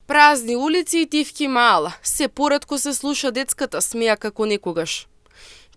Празни улици и тивки мала, се поретко се слуша детската смеја како некогаш.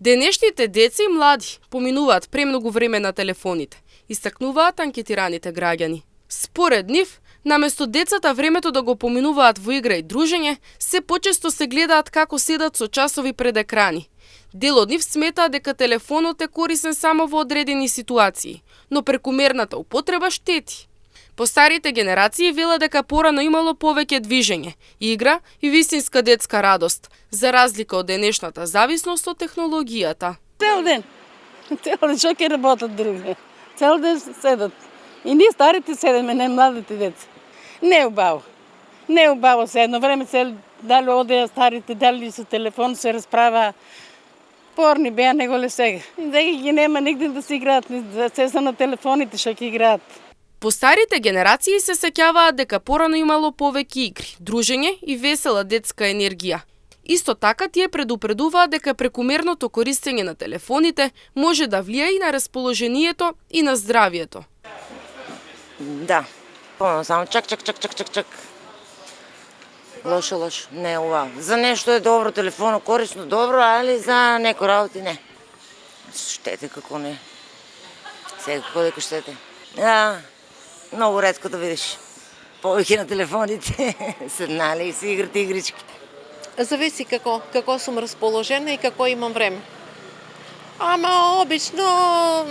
Денешните деца и млади поминуваат премногу време на телефоните, истакнуваат анкетираните граѓани. Според нив, наместо децата времето да го поминуваат во игра и дружење, се почесто се гледаат како седат со часови пред екрани. Дел од нив сметаат дека телефонот е корисен само во одредени ситуации, но прекумерната употреба штети. Постарите генерации велат дека порано имало повеќе движење, игра и вистинска детска радост, за разлика од денешната зависност од технологијата. Цел ден што ќе работат други. Цел ден седат. И ние старите седеме, не младите деца. Не е убаво. Не е убаво се едно време дали одеа старите, дали со телефон се расправа. Порни беа него ле сега. Сега ги нема нигде да се играат, се са на телефоните што ќе играат. Постарите генерации се сеќаваат дека порано имало повеќе игри, дружење и весела детска енергија. Исто така тие предупредуваат дека прекумерното користење на телефоните може да влијае и на расположението и на здравието. Да. Само чак. Лошо. Не, ова. За нешто е добро, телефонот корисно добро, али за некои работи не. Штете како не. Секако дека штете. Многу ретко да видиш повеќе на телефоните, седнали и си играте игрички. Зависи како сум расположена и како имам време. Ама обично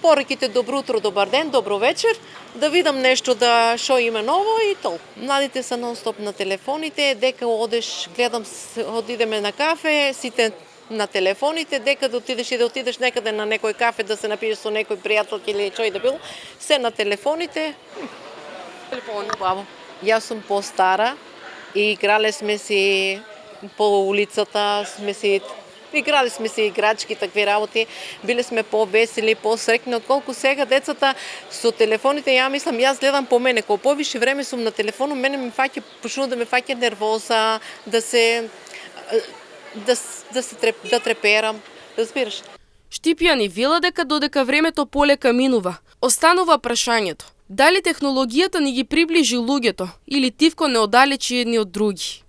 пораките добро утро, добар ден, добро вечер, да видам нешто да што има ново и тол. Младите се нон-стоп на телефоните, дека одиш, одидеме на кафе, сите на телефоните, дека да отидеш некаде на некој кафе да се напиеш со некој пријател или што и да било, се на телефоните. Телефон баво. Јас сум постара и играле сме си по улицата, играли сме си играчки, такви работи, биле сме повесели, посрекни, отколку сега децата со телефоните. Јас гледам по мене, колку повише време сум на телефону, мене почнува да ме фаќа нервоза, да треперам, разбираш. Штипјани вела дека додека времето полека минува, останува прашањето: дали технологијата ни ги приближи луѓето или тивко не оддалечи едни од други?